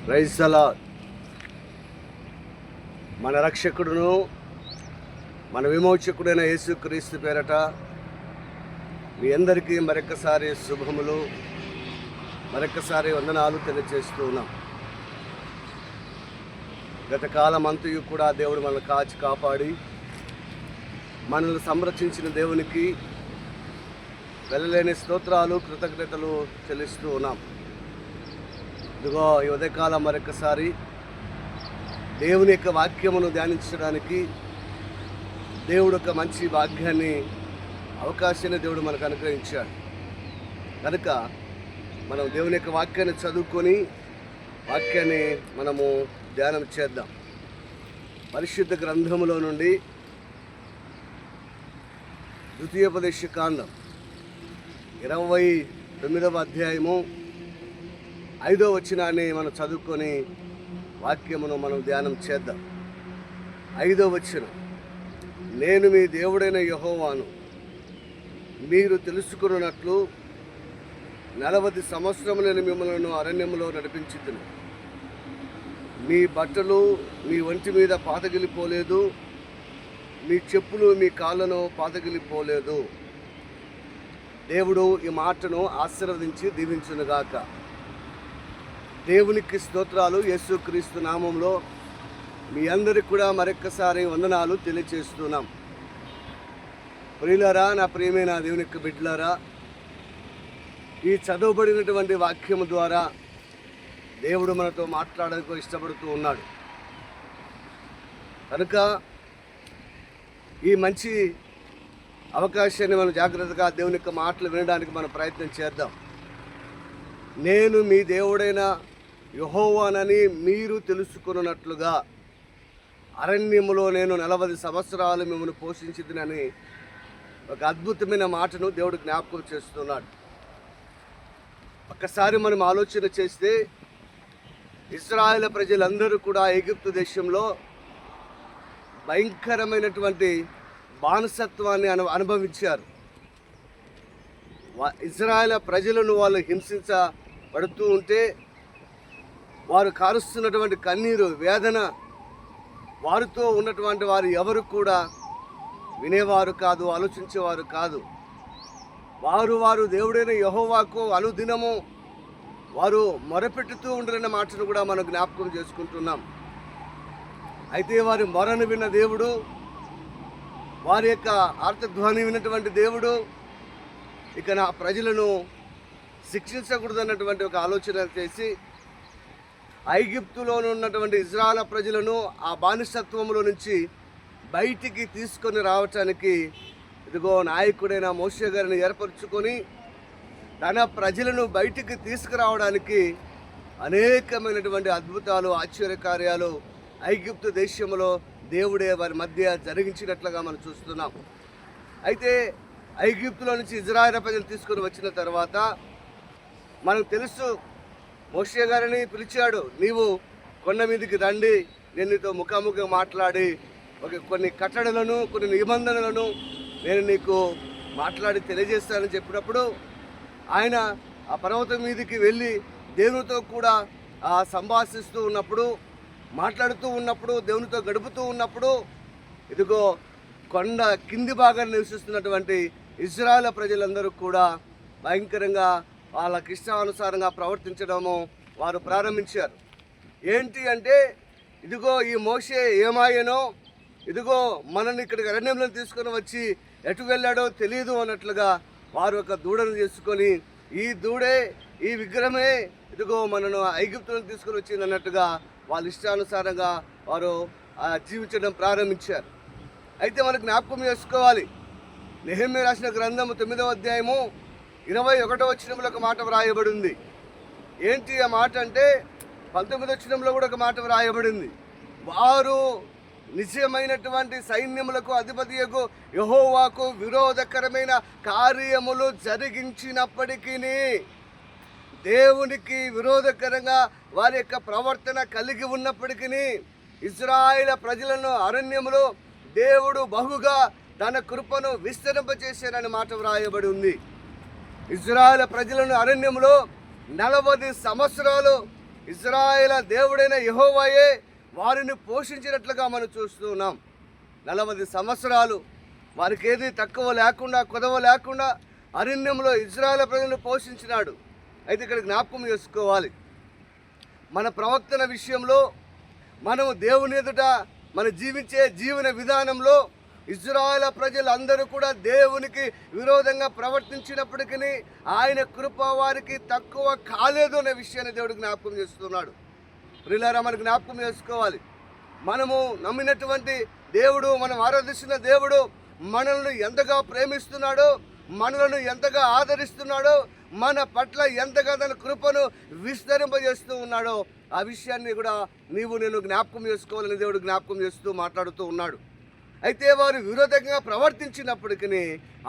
Praise the lord. మన రక్షకుడును మన విమోచకుడైన యేసుక్రీస్తు పేరట మీ అందరికీ మరొకసారి శుభములు, మరొకసారి వందనాలు తెలియజేస్తూ ఉన్నాం. గత కాలం అంతయు కూడా దేవుడు మనల్ని కాచి కాపాడి మనల్ని సంరక్షించిన దేవునికి వెళ్ళలేని స్తోత్రాలు, కృతజ్ఞతలు చెల్లిస్తూ ఉన్నాం. ఇదిగో ఈ ఉదయకాలం మరొకసారి దేవుని యొక్క వాక్యమును ధ్యానించడానికి దేవుడు ఒక మంచి భాగ్యాన్ని, అవకాశాన్ని దేవుడు మనకు అనుగ్రహించాడు. కనుక మనం దేవుని యొక్క వాక్యాన్ని చదువుకొని వాక్యాన్ని మనము ధ్యానం చేద్దాం. పరిశుద్ధ గ్రంథములో నుండి ద్వితీయోపదేశ కాండం 29వ అధ్యాయము 5వ వచనాన్ని మనం చదువుకొని వాక్యమును మనం ధ్యానం చేద్దాం. 5వ వచనం, నేను మీ దేవుడైన యెహోవాను, మీరు తెలుసుకున్నట్లు 40 సంవత్సరములు నేను మిమ్మల్ని అరణ్యములో నడిపించుదును. మీ బట్టలు మీ ఒంటి మీద పాతగిలిపోలేదు, మీ చెప్పులు మీ కాళ్ళను పాతగిలిపోలేదు. దేవుడు ఈ మాటను ఆశీర్వదించి దీవించునుగాక. దేవునికి స్తోత్రాలు. యేసుక్రీస్తు నామంలో మీ అందరికి కూడా మరొక్కసారి వందనాలు తెలియజేస్తున్నాం. ప్రియులారా, నా ప్రియమైన దేవుని యొక్క బిడ్డలారా, ఈ చదవబడినటువంటి వాక్యము ద్వారా దేవుడు మనతో మాట్లాడడానికి ఇష్టపడుతూ ఉన్నాడు. కనుక ఈ మంచి అవకాశాన్ని మనం జాగ్రత్తగా దేవుని యొక్క మాటలు వినడానికి మనం ప్రయత్నం చేద్దాం. నేను మీ దేవుడైన యెహోవానని మీరు తెలుసుకున్నట్లుగా అరణ్యములో నేను 40 సంవత్సరాలు మిమ్మల్ని పోషించిదినని ఒక అద్భుతమైన మాటను దేవుడు జ్ఞాపకం చేస్తున్నాడు. ఒక్కసారి మనం ఆలోచన చేస్తే ఇశ్రాయేలు ప్రజలందరూ కూడా ఐగుప్తు దేశంలో భయంకరమైనటువంటి బానిసత్వాన్ని అనుభవించారు. ఇశ్రాయేలు ప్రజలను వాళ్ళు హింసించబడుతూ ఉంటే వారు కారుస్తున్నటువంటి కన్నీరు, వేదన, వారితో ఉన్నటువంటి వారు ఎవరు కూడా వినేవారు కాదు, ఆలోచించేవారు కాదు. వారు దేవుడైన యెహోవాకు అనుదినము వారు మొరపెట్టుతూ ఉండరన్న మాటను కూడా మనం జ్ఞాపకం చేసుకుంటున్నాం. అయితే వారి మొరను విన్న దేవుడు, వారి యొక్క ఆర్తధ్వని విన్నటువంటి దేవుడు ఇక నా ప్రజలను శిక్షించకూడదన్నటువంటి ఒక ఆలోచన చేసి ఐగుప్తులో ఉన్నటువంటి ఇశ్రాయేలు ప్రజలను ఆ బానిసత్వంలో నుంచి బయటికి తీసుకొని రావటానికి ఇదిగో నాయకుడైన మోషే గారిని ఏర్పరచుకొని తన ప్రజలను బయటికి తీసుకురావడానికి అనేకమైనటువంటి అద్భుతాలు, ఆశ్చర్యకార్యాలు ఐగుప్తు దేశంలో దేవుడే వారి మధ్య జరిగించినట్లుగా మనం చూస్తున్నాం. అయితే ఐగుప్తులో నుంచి ఇశ్రాయేలు ప్రజలు తీసుకొని వచ్చిన తర్వాత మనకు తెలుసు, మోషే గారిని పిలిచాడు, నీవు కొండ మీదకి రండి, నేను నీతో ముఖాముఖి మాట్లాడి కొన్ని కట్టడలను, కొన్ని నిబంధనలను నేను నీకు మాట్లాడి తెలియజేస్తానని చెప్పినప్పుడు ఆయన ఆ పర్వతం మీదకి వెళ్ళి దేవునితో కూడా సంభాషిస్తూ ఉన్నప్పుడు, మాట్లాడుతూ ఉన్నప్పుడు, దేవునితో గడుపుతూ ఉన్నప్పుడు ఇదిగో కొండ కింది భాగాన్ని నివసిస్తున్నటువంటి ఇశ్రాయేలు ప్రజలందరూ కూడా భయంకరంగా వాళ్ళకి ఇష్టానుసారంగా ప్రవర్తించడము వారు ప్రారంభించారు. ఏంటి అంటే, ఇదిగో ఈ మోషే ఏమాయనో, ఇదిగో మనల్ని ఇక్కడికి అరణ్యంలో తీసుకొని వచ్చి ఎటు వెళ్ళాడో తెలియదు అన్నట్లుగా వారు ఒక దూడను చేసుకొని, ఈ దూడే, ఈ విగ్రహమే ఇదిగో మనను ఐగుప్తులను తీసుకొని వచ్చింది అన్నట్టుగా వాళ్ళ ఇష్టానుసారంగా వారు జీవించడం ప్రారంభించారు. అయితే మనకు జ్ఞాపకం చేసుకోవాలి, నెహెమ్యా రాసిన గ్రంథము 9వ అధ్యాయము 21వ వచనంలో ఒక మాట వ్రాయబడింది. ఏంటి ఆ మాట అంటే, 19వ వచనంలో కూడా ఒక మాట వ్రాయబడింది. వారు నిజమైనటువంటి సైన్యములకు అధిపతియకు యెహోవాకు విరోధకరమైన కార్యములు జరిగించినప్పటికీ, దేవునికి విరోధకరంగా వారి యొక్క ప్రవర్తన కలిగి ఉన్నప్పటికీ ఇశ్రాయేలు ప్రజలను అరణ్యములో దేవుడు బహుగా తన కృపను విస్తరింపచేశానని మాట వ్రాయబడి ఉంది. ఇశ్రాయేలు ప్రజలను అరణ్యంలో 40 సంవత్సరాలు ఇశ్రాయేలు దేవుడైన యెహోవాయే వారిని పోషించినట్లుగా మనం చూస్తూ ఉన్నాం. 40 సంవత్సరాలు వారికి ఏది తక్కువ లేకుండా కొదవ లేకుండా అరణ్యంలో ఇశ్రాయేలు ప్రజలను పోషించినాడు. అయితే ఇక్కడ జ్ఞాపకం చేసుకోవాలి, మన ప్రవర్తన విషయంలో మనం దేవుని ఎదుట మన జీవించే జీవన విధానంలో ఇశ్రాయేలు ప్రజలందరూ కూడా దేవునికి విరోధంగా ప్రవర్తించినప్పటికీ ఆయన కృప వారికి తక్కువ కాలేదు అనే విషయాన్ని దేవుడు జ్ఞాపకం చేస్తున్నాడు. ప్రియులారా, మనం జ్ఞాపకం చేసుకోవాలి, మనము నమ్మినటువంటి దేవుడు, మనం ఆరాధిస్తున్న దేవుడు మనల్ని ఎంతగా ప్రేమిస్తున్నాడో, మనలను ఎంతగా ఆదరిస్తున్నాడో, మన పట్ల ఎంతగా తన కృపను విస్తరింపజేస్తూ ఉన్నాడో ఆ విషయాన్ని కూడా నేను జ్ఞాపకం చేసుకోవాలని దేవుడు జ్ఞాపకం చేస్తూ మాట్లాడుతూ ఉన్నాడు. అయితే వారు విరోధంగా ప్రవర్తించినప్పటికీ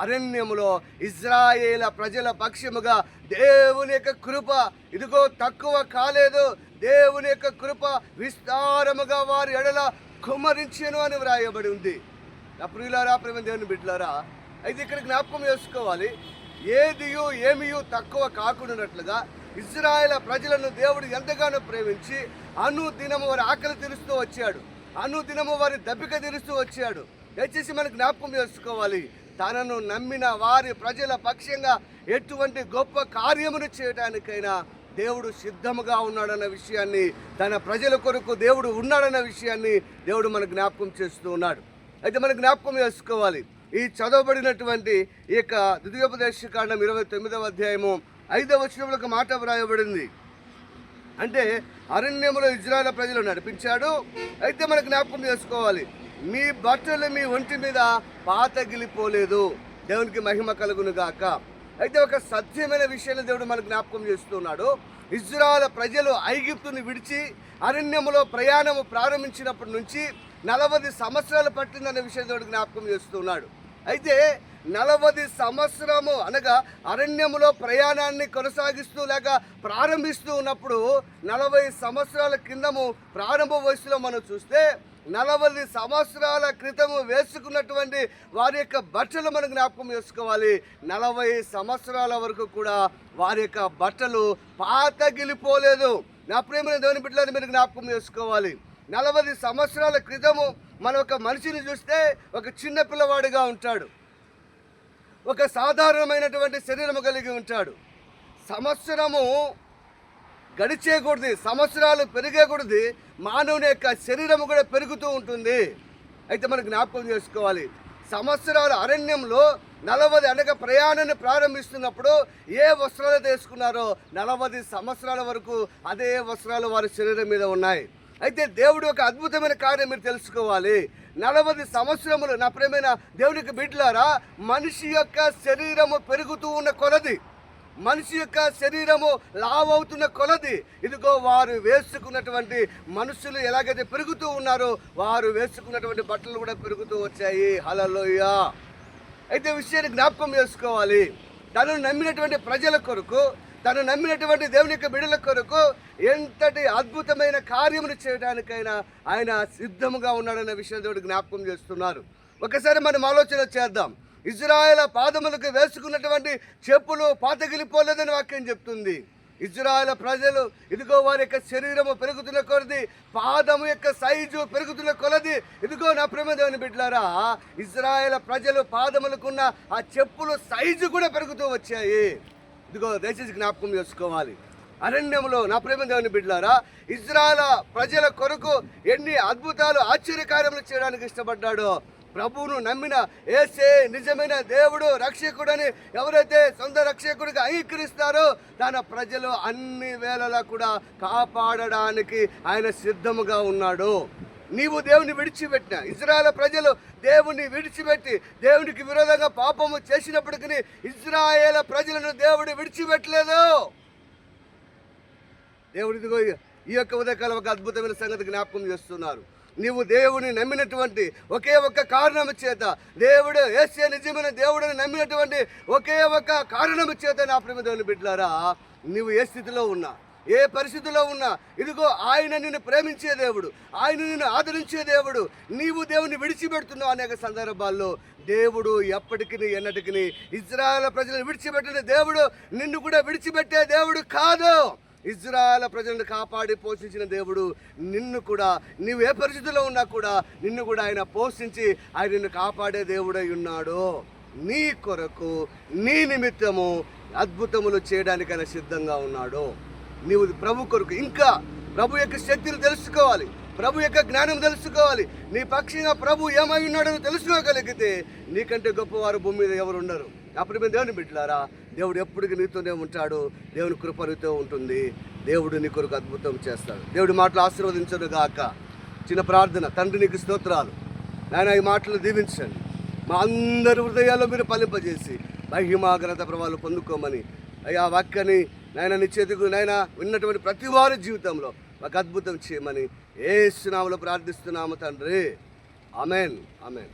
అరణ్యములో ఇశ్రాయేలు ప్రజల పక్షముగా దేవుని యొక్క కృప ఇదిగో తక్కువ కాలేదు, దేవుని యొక్క కృప విస్తారముగా వారి ఎడల కుమ్మరించెను అని వ్రాయబడి ఉంది. నా ప్రియులారా, ప్రేమ దేవుని బిడ్డలారా, అయితే ఇక్కడ జ్ఞాపకం చేసుకోవాలి, ఏదియు ఏమియు తక్కువ కాకుండానట్లుగా ఇశ్రాయేలు ప్రజలను దేవుడు ఎంతగానో ప్రేమించి అనుదినము వారి ఆకలి తీరుస్తూ వచ్చాడు, అనుదినము వారి దప్పిక తీరుస్తూ వచ్చాడు. దయచేసి మనకు జ్ఞాపకం చేసుకోవాలి, తనను నమ్మిన వారి ప్రజల పక్షంగా ఎటువంటి గొప్ప కార్యమును చేయడానికైనా దేవుడు సిద్ధముగా ఉన్నాడన్న విషయాన్ని, తన ప్రజల కొరకు దేవుడు ఉన్నాడన్న విషయాన్ని దేవుడు మనకు జ్ఞాపకం చేస్తూ ఉన్నాడు. అయితే మనకు జ్ఞాపకం చేసుకోవాలి, ఈ చదవబడినటువంటి ఈ యొక్క ద్వితీయోపదేశకాండం 29వ అధ్యాయము 5వ వచనంలో ఒక మాట వ్రాయబడింది. అంటే అరణ్యములో ఇశ్రాయేలు ప్రజలు నడిపించాడు. అయితే మనకు జ్ఞాపకం చేసుకోవాలి, మీ బట్టలు మీ ఒంటి మీద పాతగిలిపోలేదు, దేవునికి మహిమ కలుగును గాక. అయితే ఒక సత్యమైన విషయాన్ని దేవుడు మనకు జ్ఞాపకం చేస్తున్నాడు. ఇశ్రాయేలు ప్రజలు ఐగుప్తుని విడిచి అరణ్యములో ప్రయాణము ప్రారంభించినప్పటి నుంచి 40 సంవత్సరాలు పట్టిందనే విషయం దేవుడు జ్ఞాపకం చేస్తున్నాడు. అయితే 40 సంవత్సరము అనగా అరణ్యములో ప్రయాణాన్ని కొనసాగిస్తూ లేక ప్రారంభిస్తూ ఉన్నప్పుడు 40 సంవత్సరాల కిందము ప్రారంభ వయసులో మనం చూస్తే 40 సంవత్సరాల క్రితము వేసుకున్నటువంటి వారి యొక్క బట్టలు మనం జ్ఞాపకం చేసుకోవాలి. 40 సంవత్సరాల వరకు కూడా వారి యొక్క బట్టలు పాతగిలిపోలేదు. నా ప్రేమ దేవుని బిడ్డలని మీరు జ్ఞాపకం చేసుకోవాలి. 40 సంవత్సరాల క్రితము మనం ఒక మనిషిని చూస్తే ఒక చిన్న పిల్లవాడిగా ఉంటాడు, ఒక సాధారణమైనటువంటి శరీరము కలిగి ఉంటాడు. సంవత్సరము గడిచేకూడదు, సంవత్సరాలు పెరిగేకూడదు, మానవుని యొక్క శరీరము కూడా పెరుగుతూ ఉంటుంది. అయితే మనకు జ్ఞాపకం చేసుకోవాలి, సంవత్సరాల అరణ్యంలో 40 అనగా ప్రయాణాన్ని ప్రారంభిస్తున్నప్పుడు ఏ వస్త్రాలు వేసుకున్నారో 40 సంవత్సరాల వరకు అదే వస్త్రాలు వారి శరీరం మీద ఉన్నాయి. అయితే దేవుడు ఒక అద్భుతమైన కార్యం మీరు తెలుసుకోవాలి, 40 సంవత్సరములు నా ప్రేమైన దేవునికి బిడ్డలారా, మనిషి యొక్క శరీరము పెరుగుతూ ఉన్న కొలది, మనిషి యొక్క శరీరము లావవుతున్న కొలది ఇదిగో వారు వేసుకున్నటువంటి మనుషులు ఎలాగైతే పెరుగుతూ ఉన్నారో వారు వేసుకున్నటువంటి బట్టలు కూడా పెరుగుతూ వచ్చాయి. హల్లెలూయా. అయితే విషయాన్ని జ్ఞాపకం చేసుకోవాలి, తనను నమ్మినటువంటి ప్రజల కొరకు, తను నమ్మినటువంటి దేవుని యొక్క బిడ్డల కొరకు ఎంతటి అద్భుతమైన కార్యములు చేయడానికైనా ఆయన సిద్ధముగా ఉన్నాడన్న విషయం దేవుడు జ్ఞాపకం చేస్తున్నారు. ఒకసారి మనం ఆలోచన చేద్దాం. ఇశ్రాయేలు పాదములకు వేసుకున్నటువంటి చెప్పులు పాతగిలిపోలేదని వాక్యం చెప్తుంది. ఇశ్రాయేలు ప్రజలు ఇదిగో వారి యొక్క శరీరము పెరుగుతున్న కొలది, పాదము యొక్క సైజు పెరుగుతున్న కొలది ఇదిగో నా ప్రేమ దేవుని బిడ్డలారా, ఇశ్రాయేలు ప్రజలు పాదములకున్న ఆ చెప్పులు సైజు కూడా పెరుగుతూ వచ్చాయి. ఇదిగో దయచేసి జ్ఞాపకం చేసుకోవాలి, అరణ్యంలో నా ప్రేమ దేవుని బిడ్డలారా, ఇశ్రాయేలు ప్రజల కొరకు ఎన్ని అద్భుతాలు ఆశ్చర్యకార్యములు చేయడానికి ఇష్టపడ్డాడో. ప్రభువును నమ్మిన యేసే నిజమైన దేవుడు రక్షకుడని ఎవరైతే సొంత రక్షకుడిగా అంగీకరిస్తారో తన ప్రజలు అన్ని వేళలా కూడా కాపాడడానికి ఆయన సిద్ధముగా ఉన్నాడు. నీవు దేవుని విడిచిపెట్టిన ఇశ్రాయేలు ప్రజలు దేవుని విడిచిపెట్టి దేవునికి విరోధంగా పాపము చేసినప్పటికీ ఇశ్రాయేలు ప్రజలను దేవుడు విడిచిపెట్టలేదు. దేవుడు ఇదిగో ఈ యొక్క ఉదయకాలం ఒక అద్భుతమైన సంగతి జ్ఞాపకం చేస్తున్నారు. నీవు దేవుని నమ్మినటువంటి ఒకే ఒక్క కారణము చేత, దేవుడు యేసే నిజమైన దేవుడిని నమ్మినటువంటి ఒకే ఒక్క కారణము చేత నా ప్రేమ దేవుని బిడ్డలారా, నీవు ఏ స్థితిలో ఉన్నా, ఏ పరిస్థితిలో ఉన్నా ఇదిగో ఆయన నిన్ను ప్రేమించే దేవుడు, ఆయన నిన్ను ఆదరించే దేవుడు. నీవు దేవుని విడిచిపెడుతున్నావు అనేక సందర్భాల్లో. దేవుడు ఎప్పటికీ ఎన్నటికీ ఇశ్రాయేలు ప్రజలను విడిచిపెట్టిన దేవుడు నిన్ను కూడా విడిచిపెట్టే దేవుడు కాదు. ఇజ్రాయేల్ ప్రజలను కాపాడి పోషించిన దేవుడు నిన్ను కూడా, నీవు ఏ పరిస్థితిలో ఉన్నా కూడా నిన్ను కూడా ఆయన పోషించి ఆయన నిన్ను కాపాడే దేవుడై ఉన్నాడు. నీ కొరకు, నీ నిమిత్తము అద్భుతములు చేయడానికి ఆయన సిద్ధంగా ఉన్నాడు. నీవు ప్రభు కొరకు ఇంకా ప్రభు యొక్క శక్తిని తెలుసుకోవాలి, ప్రభు యొక్క జ్ఞానం తెలుసుకోవాలి. నీ పక్షంగా ప్రభు ఏమై ఉన్నాడో తెలుసుకోగలిగితే నీకంటే గొప్పవారు భూమి మీద ఎవరు ఉండరు. అప్పుడు మేము దేవుని బిడ్డలారా, దేవుడు ఎప్పటికీ నీతోనే ఉంటాడు. దేవుని కృప నీతో ఉంటుంది. దేవుడు నీ కొరకు అద్భుతం చేస్తాడు. దేవుడి మాటలు ఆశీర్వదించను గాక. చిన్న ప్రార్థన. తండ్రి నీకు స్తోత్రాలు నాయన, ఈ మాటలు దీవించండి. మా అందరి హృదయాల్లో మీరు ఫలింపజేసి మహిమాగ్రత ప్రభావాలు పొందుకోమని అయ్యా వాక్యాన్ని నాయన నీ చేతికి నాయన విన్నటువంటి ప్రతి వారి జీవితంలో మాకు అద్భుతం చేయమని యేసు నామములో ప్రార్థిస్తున్నాము తండ్రి. ఆమేన్, ఆమేన్.